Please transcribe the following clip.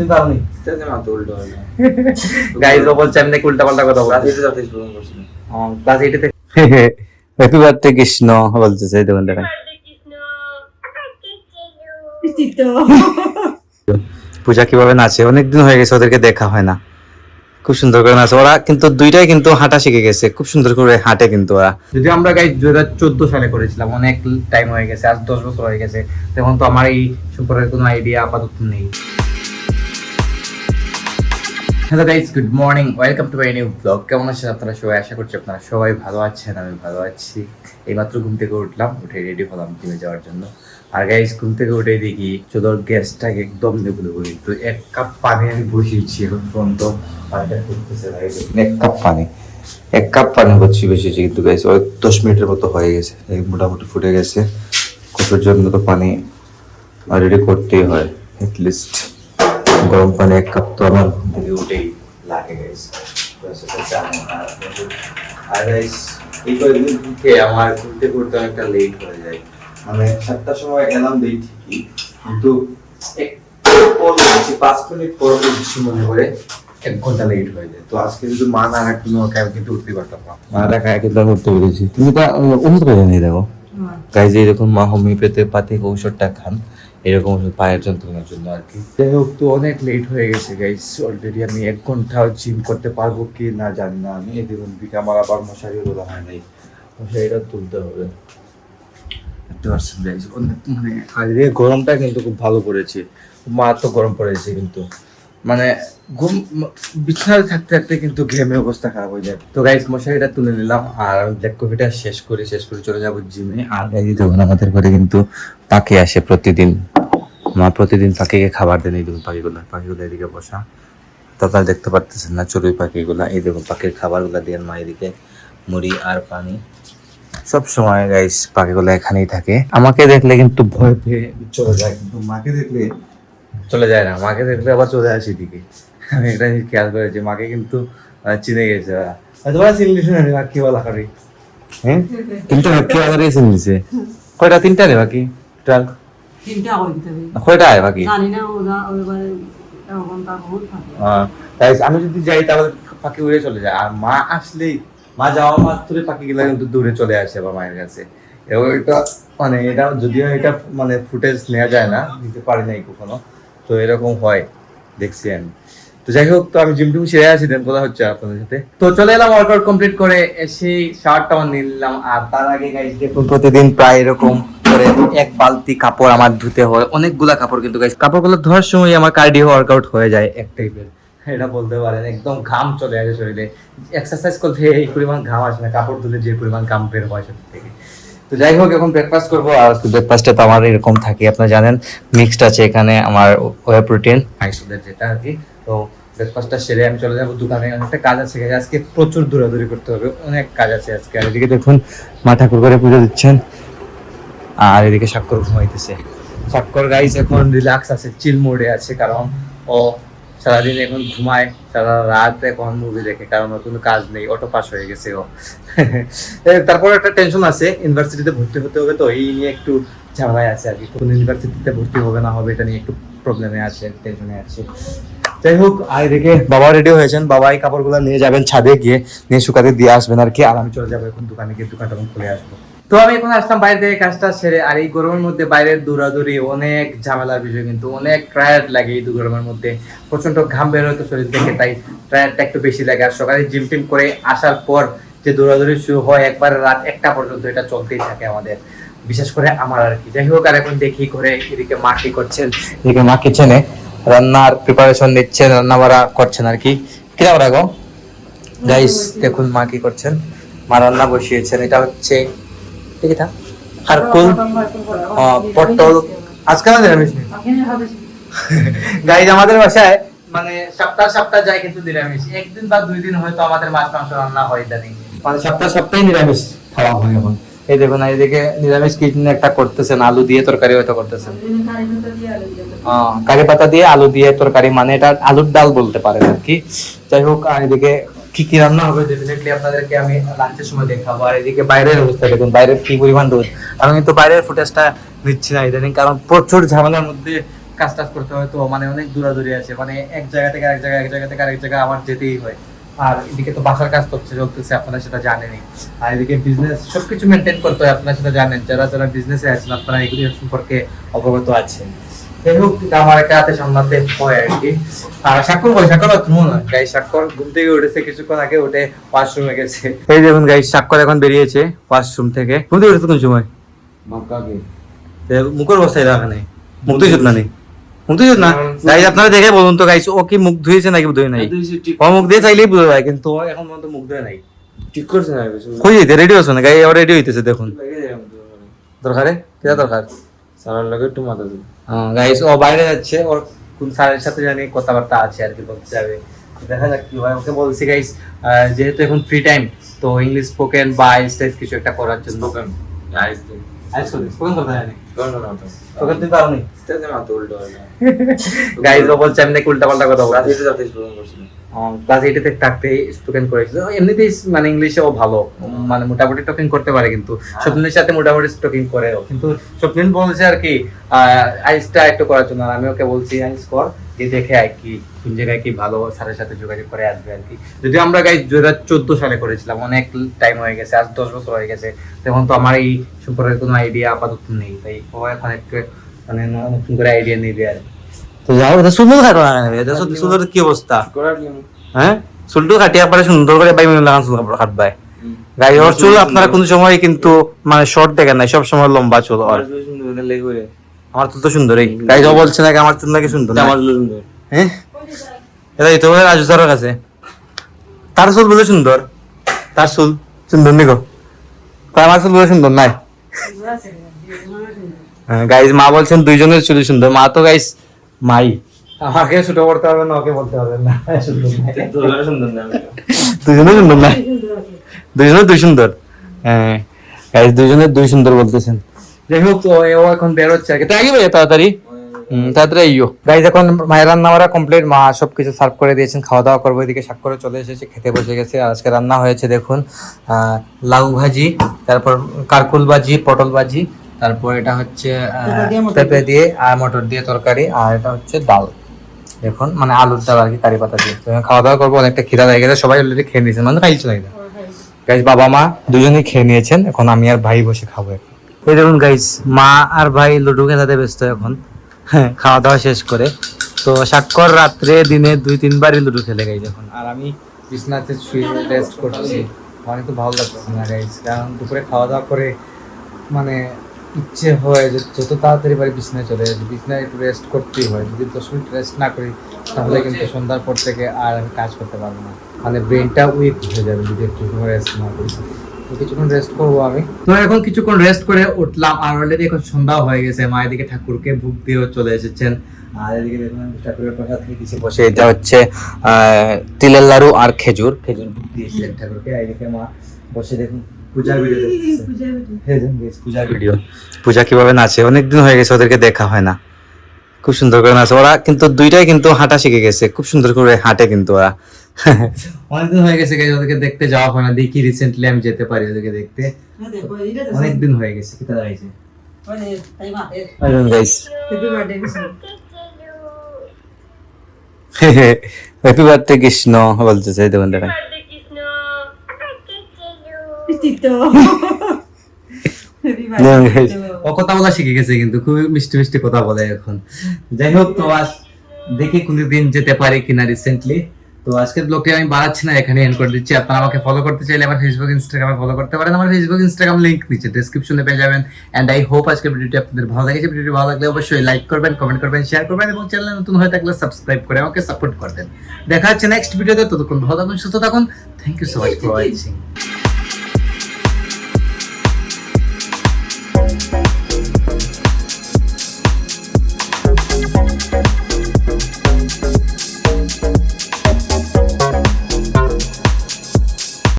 তুমি পাওনি গাইস ও বলছে আমি নাকি উল্টাপাল্টা কথা বলছি। ক্লাস 8 থেকে হ্যাপি বার্থডে কৃষ্ণ বলতেছে এই দোকানটা। পূজা কিভাবে নাচে, অনেকদিন হয়ে গেছে ওদেরকে দেখা হয় না, খুব সুন্দর করে নাচে ওরা, কিন্তু দুইটাই কিন্তু হাঁটা শিখে গেছে, খুব সুন্দর করে হাঁটে কিন্তু ওরা। যদি আমরা গাইস 2014 সালে করেছিলাম, অনেক টাইম হয়ে গেছে, আজ 10 বছর হয়ে গেছে, তখন তো আমার এই সম্পর্কে কোনো আইডিয়া আপাতত নেই। Hello guys, good morning, welcome to my new blog. কেমন আছেন আপনারা সবাই? আশা করছি আপনারা সবাই ভালো আছেন, আমি ভালো আছি। এইমাত্র ঘুম থেকে উঠলাম, উঠে রেডি হলাম জিমে যাওয়ার জন্য। আর গাইস ঘুম থেকে উঠে দেখি চোদর গ্যাসটাকে একদম নেবুলো করি, তো 1 কাপ পানি আমি বসিয়েছি এখন পর্যন্ত। পানিটা ফুটতেছে ভাই, 1 কাপ পানি বসিয়েছি কিন্তু গাইস ওই 10 মিনিটের মতো হয়ে গেছে, মোটামুটি ফুটে গেছে। কষার জন্য তো পানি অলরেডি করতেই হয়, এটলিস্ট গরম পানি 1 কাপ তো আমার ঘুম থেকে উঠেই লাগে গাইস। আর গাইস এই কয়েকদিন থেকে আমার ঘুম থেকে উঠতে অনেকটা লেট হয়ে যায়, মানে 7টার সময় অ্যালার্ম দিই ঠিকই, কিন্তু 5 মিনিট পর বেশি মনে করে 1 ঘন্টা লেট হয়ে যায়। তো আজকে যদি মা না রাখতো আমি কিন্তু উঠতে পারতাম না, মা রাখা কিন্তু আমি উঠতে পেরেছি। তুমি তো ওষুধ করে নিয়ে দেখো গাইজ, এরকম মা হোমিওপ্যাথি ঔষধটা খান এরকম পায়ের যন্ত্রণার জন্য আর কি। যাই হোক, তো অনেক লেট হয়ে গেছে গাইজ, অলরেডি আমি 1 ঘন্টাও জিম করতে পারবো কি না জানি না। আমি এই দেখুন দিকে আমার আবার মশারিও তোলা হয় নাই, মশারিটা তুলতে হবে। মানে আজকে গরমটা কিন্তু খুব ভালো পড়েছে, মারাত্মক গরম পড়েছে কিন্তু, মানে ঘুম বিছানায় থাকতে থাকতে কিন্তু ঘেমে অবস্থা খারাপ হয়ে যায়। তো গাইস মশারিটা তুলে নিলাম আর ব্ল্যাক কফিটা শেষ করে চলে যাবো জিমে। আর গাইস দেখুন আমাদের ঘরে কিন্তু পাখি আসে প্রতিদিন, মা প্রতিদিন পাখিকে খাবার দেন। এই দেখুন পাখিগুলো এদিকে বসা, তো আপনারা দেখতে পারতেছেন না চড়ুই পাখিগুলা। এই দেখুন পাখির খাবারগুলো দেন মা, এদিকে মুড়ি আর পানি। সব সময় গাইস পাখিগুলো এখানেই থাকে, আমাকে দেখলে কিন্তু ভয় পেয়ে চলে যায়, কিন্তু মাকে দেখলে চলে যায় না, মাকে দেখলে আবার চলে আসে দিকে। আমি এটা খেয়াল করেছি, মাকে কিন্তু চিনে গেছে ওরা। তোমার চিনলি শুনে মা কি বলা করি, হ্যাঁ 3টা বাকি আলাদা চিনলিছে। কয়টা? 3টা রে বাকি টোটাল 3টা করে দিতে হবে। কয়টা আয় বাকি জানি না, ওরা ওইবারে ঘন্টা বহুত থাকে। গাইস আমি যদি যাই তাহলে পাখি উড়ে চলে যায়, আর মা আসলেই, মা যাওয়া মাত্রই পাখিগুলো কিন্তু দূরে চলে আসে আবার মায়ের কাছে। এবং এটা মানে এটা যদিও এটা মানে ফুটেজ নেওয়া যায় না, নিতে পারি নাই কখনো, তো এরকম হয় দেখছি আমি। তো যাই হোক, তো আমি জিমটুম সেরে আছি, দেন কথা হচ্ছে আপনাদের সাথে। তো চলে এলাম ওয়ার্কআউট কমপ্লিট করে, এসে শার্টটা আমার নিয়ে নিলাম। আর তার আগে গাইস দেখুন প্রতিদিন প্রায় এরকম করে 1 বালতি কাপড় আমার ধুতে হয়, অনেকগুলা কাপড় কিন্তু গাইস। কাপড়গুলো ধোয়ার সময় আমার কার্ডিও ওয়ার্কআউট হয়ে যায় এক টাইপের, এটা বলতে পারেন। একদম ঘাম চলে আসে শরীরে, এক্সারসাইজ করলে এই পরিমাণ ঘাম আসে না, কাপড় ধুলে যে পরিমাণ ঘাম বের হয় শরীর থেকে। তো যাই হোক, এখন ব্রেকফাস্ট করবো। আর ব্রেকফাস্টে তো আমার এরকম থাকে, আপনারা জানেন মিক্সড আছে এখানে আমার ওয়ে প্রোটিন হাইসোদের যেটা আর কি। তো ব্রেকফাস্টটা সেরে আমি চলে যাবো দোকানে, অনেকটা কাজ আছে আজকে, প্রচুর দৌড়াদৌড়ি করতে হবে, অনেক কাজ আছে আজকে। আর এদিকে দেখুন মা ঠাকুর করে পুজো দিচ্ছেন, আর এদিকে স্বাক্ষর ঘুমাইতেছে। স্বাক্ষর গাইস এখন রিল্যাক্স আছে, চিল মোডে আছে, কারণ ও সারাদিন এখন ঘুমায়, সারা রাত এখন মুভি দেখে, কারণ ওর কোনো কাজ নেই, অটো পাস হয়ে গেছে ও। তারপর একটা টেনশন আছে, ইউনিভার্সিটিতে ভর্তি হতে হবে, তো এই নিয়ে একটু ঝামেলায় আছে আর কি। কোন ইউনিভার্সিটিতে ভর্তি হবে না হবে এটা নিয়ে একটু প্রবলেমে আছে, টেনশনে আছে। যাই হোক, আর এদিকে বাবা রেডি হয়েছেন, বাবা এই কাপড়গুলো নিয়ে যাবেন ছাদে গিয়ে, নিয়ে শুকাতে দিয়ে আসবেন আর কি। আর আমি চলে যাবো এখন দোকানে গিয়ে, দোকানটা খুলে আসবো। তো আমি এখন আসলাম বাইরে থেকে কাজটা সেরে। আর এই গরমের মধ্যে বাইরের দৌড়াদৌড়ি অনেক ঝামেলার বিষয়, কিন্তু অনেক টায়ার্ড লাগে এই গরমের মধ্যে, প্রচন্ড ঘাম বের হতো শরীর থেকে, তাই টায়ার্ডটা একটু বেশি লাগে। আর সকালে জিম টিম করে আসার পর যে দৌড়াদৌড়ি শুরু হয় একবার রাত 1টা পর্যন্ত, এটা চলতেই থাকে আমাদের, বিশেষ করে আমার আর কি। যাই হোক, আর এখন দেখি ঘরে এদিকে মা কি করছেন, এদিকে মা কিচেনে রান্নার প্রিপারেশন নিচ্ছেন, রান্না বাড়া করছেন আর কি। কিরা রাখো গাইস, দেখুন মা কি করছেন, মা রান্না বসিয়েছেন। এটা হচ্ছে এটা খারকুল পটল, আজকে না নিরামিষ গাইস। আমাদের বাসায় মানে সপ্তাহ যায় কিন্তু নিরামিষ, 1 দিন বা 2 দিন হয়তো আমাদের মাছ মাংস রান্না হয়, ইদানিং মানে সপ্তাহে নিরামিষ খাওয়া হয় এখন। এই দেখুন এদিকে নিরামিষ কিচেনে একটা করতেছেন, আলু দিয়ে তরকারি হয়তো করতেছেন, কারি পাতা দিয়ে আলু দিয়ে তরকারি, মানে এটা আলুর ডাল বলতে পারেন আর কি। যাই হোক, আর এদিকে কি কি রান্না হবে ডেফিনেটলি আপনাদেরকে আমি লাঞ্চের সময় দেখাবো। আর এদিকে বাইরের অবস্থা দেখুন, বাইরের কি পরিমাণ রোদ। আমি কিন্তু বাইরের ফুটেজটা নিচ্ছি না ইদানিং, কারণ প্রচুর ঝামেলার মধ্যে কাজ টাজ করতে হয়, তো মানে অনেক দূরাদূরি আছে, মানে এক জায়গা থেকে আরেক জায়গায়, এক জায়গা থেকে আরেক জায়গায় আমার যেতেই হয়। আর এদিকে তো বাসার কাজ চলতেছে, আপনারা সেটা জানেনই। আর এদিকে বিজনেস সবকিছু মেনটেন করতে হয়, আপনারা সেটা জানেন, যারা যারা বিজনেসে আছেন আপনারা এগুলি সম্পর্কে অবগত আছেন। যাই হোক, আমার একটা হাতে সামলাতে হয় আর কি। আর স্বাক্ষর মনে হয় গাই স্বাক্ষর ঘুম থেকে উঠেছে, কিছুক্ষণ আগে উঠে ওয়াশরুমে গেছে। এই দেখুন গাই, স্বাক্ষর এখন বেরিয়েছে ওয়াশরুম থেকে। ঘুম থেকে উঠেছে কোন সময়? মুখের অবস্থায় রাখা নেই, মুখ ধুই না নেই, মুখ ধুই না গাইজ। আপনারা দেখে বলুন তো গাইজ, ও কি মুখ ধুয়েছে নাকি ধুয়ে নাই? ও মুখ দিয়ে চাইলেই বোঝা যায়, কিন্তু ও এখন পর্যন্ত মুখ ধুয়ে নাই। ঠিক করছে না কই যেতে রেডি হচ্ছে না গাই? ও রেডি হইতেছে দেখুন। দরকারে কিটা দরকার? সালার লাগে একটু মাথা দিই। গাইস, ও বাইরে যাচ্ছে, ওর কোন স্যারের সাথে জানি কথাবার্তা আছে আর কি, বলতে যাবে। দেখা যাক কি হয়। ওকে বলছি গাইস, যেহেতু এখন ফ্রি টাইম, তো ইংলিশ স্পোকেন বা আইস টাইস কিছু একটা করার জন্য। স্পোকেন কথা জানি, স্পোকেন তুমি পারো নি গাইস। ও বলছে আমি নাকি উল্টাপাল্টা কথা বলছি। ক্লাস 8 তে থাকতে স্পোকেন করেছিল। এমনিতেই মানে ইংলিশে ও ভালো, মানে মোটামুটি টকিং করতে পারে, কিন্তু স্বপ্নের সাথে মোটামুটি টকিং করে ও। কিন্তু স্বপ্ন বলছে আর কি আইসটা একটু করার জন্য। আর আমি ওকে বলছি আইস কর, যে দেখে আর কি কোন জায়গায় কি ভালো স্যারের সাথে যোগাযোগ করে আসবে আর কি। যদি আমরা গাইস 2014 সালে করেছিলাম, অনেক টাইম হয়ে গেছে, আজ 10 বছর হয়ে গেছে, তখন তো আমার এই সম্পর্কে কোনো আইডিয়া আপাতত নেই। তাই ও এখন একটু মানে নতুন করে আইডিয়া নেবে আর কি। তো যাও, এটা সুন্দর কাটো না কেন? এটা সুন্দর কি অবস্থা? হ্যাঁ, চুলটো কাটিয়া পারে সুন্দর করে বাই মিলে লাগান চুল কাটবাই। গাই ওর চুল আপনারা কোন সময় কিন্তু মানে শর্ট দেখেন না, সব সময় লম্বা চুল। আমার চুল তো সুন্দরই গাই। ও বলছে নাকি আমার চুল নাকি সুন্দর? আমার চুল সুন্দর। হ্যাঁ, এটা তো রাজু স্যারের কাছে তার চুল বলে সুন্দর, তার চুল সুন্দর নিগো, আমার চুল বলে সুন্দর নাই। গাইজ, মা বলছেন দুইজনের চুল সুন্দর। মা তো গাইজ মাই, আমাকে ছোট করতে হবে না, ওকে বলতে হবে না দুজনে সুন্দর না, দুইজনের দুই সুন্দর। হ্যাঁ গাইজ, দুইজনের দুই সুন্দর বলতেছেন। যাই হোক, ও এখন বের হচ্ছে আর কি। তাই ভাই তাড়াতাড়ি তাড়াতাড়ি আইও গাইজ। এখন মায়ের রান্না বাড়া কমপ্লিট, মা সবকিছু সার্ভ করে দিয়েছেন, খাওয়া দাওয়া করবো। এদিকে স্বাক্ষরে চলে এসেছে, খেতে বসে গেছে। আজকে রান্না হয়েছে দেখুন, লাউ ভাজি, তারপর কারকুল ভাজি, পটল ভাজি, তারপর এটা হচ্ছে পেঁপে দিয়ে আর মটর দিয়ে তরকারি, আর এটা হচ্ছে ডাল দেখুন, মানে আলুর ডাল আর কি, কারি পাতা দিয়ে। তো খাওয়া দাওয়া করবো, অনেকটা খিদা হয়ে গেছে, সবাই অলরেডি খেয়ে নিয়েছেন, মানে খাইছো না গাইজ। বাবা মা দুজনেই খেয়ে নিয়েছেন, এখন আমি আর ভাই বসে খাবো। এই দেখুন গাইজ, মা আর ভাই লুডো খেলাতে ব্যস্ত এখন, খাওয়া দাওয়া শেষ করে। তো স্বাক্ষর রাত্রে দিনে 2-3 বারই লুডো খেলে গাইজ এখন। আর আমি বিছনাতে শুয়ে রেস্ট করছি, অনেক তো ভালো লাগছে না গাইজ, কারণ দুপুরে খাওয়া দাওয়া করে মানে ইচ্ছে হয় যে যত তাড়াতাড়ি বাড়ি বিছনায় চলে যাবে, বিছনায় একটু রেস্ট করতেই হয়। যদি 10 মিনিট রেস্ট না করি তাহলে কিন্তু সন্ধ্যার পর থেকে আর আমি কাজ করতে পারবো না, মানে ব্রেনটা উইক হয়ে যাবে যদি একটু রেস্ট না করি। তো কিছুক্ষণ রেস্ট করবো আমি। তো এখন কিছুক্ষণ রেস্ট করে উঠলাম, আর অলরেডি এখন সন্ধ্যা হয়ে গেছে। মা এদিকে ঠাকুরকে ভোগ দিয়েও চলে এসেছেন, আর এদিকে দেখুন ঠাকুরের প্রসাদ খেয়েছি বসে। এটা হচ্ছে তিলের লাড়ু আর খেজুর ভোগ দিয়েছিলেন ঠাকুরকে। এদিকে মা বসে দেখুন পূজার ভিডিও দেখতেছে। পূজার ভিডিও, পূজা কিভাবে নাচে, অনেকদিন হয়ে গেছে ওদেরকে দেখা হয় না, খুব সুন্দর করে নাচে ওরা। কিন্তু দুইটাই কিন্তু হাঁটা শিখে গেছে, খুব সুন্দর করে হাঁটে কিন্তু ওরা। অনেকদিন হয়ে গেছে ওদেরকে দেখতে যাওয়া হয় না, দেখি রিসেন্টলি আমি যেতে পারি ওদেরকে দেখতে, অনেকদিন হয়ে গেছে। কি তারা হয়েছে হ্যাপি বার্থডে কৃষ্ণ বলতেছে, দেখুন দেখেন। ও কথা বলা শিখে গেছে, কিন্তু খুবই মিষ্টি মিষ্টি কথা বলে এখন। যাই হোক, তো আজ দেখি কোনদিন যেতে পারি কিনা রিসেন্টলি। তো আজকের ব্লগটি আমি বাড়াচ্ছি না, এখানে এন্ড করে দিচ্ছি। আপনারা আমাকে ফলো করতে চাইলে আমার ফেসবুক ইনস্টাগ্রামে ফলো করতে পারেন। আমার ফেসবুক ইনস্টাগ্রাম লিংক নিচে ডেসক্রিপশনে পেয়ে যাবেন। এন্ড আই হোপ আজকের ভিডিওটি আপনাদের ভালো লেগেছে। ভিডিওটি ভালো লাগলে অবশ্যই লাইক করবেন, কমেন্ট করবেন, শেয়ার করবেন, এবং চ্যানেলে নতুন হয়ে থাকলে সাবস্ক্রাইব করে আমাকে সাপোর্ট করবেন। দেখা হচ্ছে নেক্সট ভিডিওতে। ততক্ষণ ভালো থাকুন, সুস্থ থাকুন। Thank you so much for watching.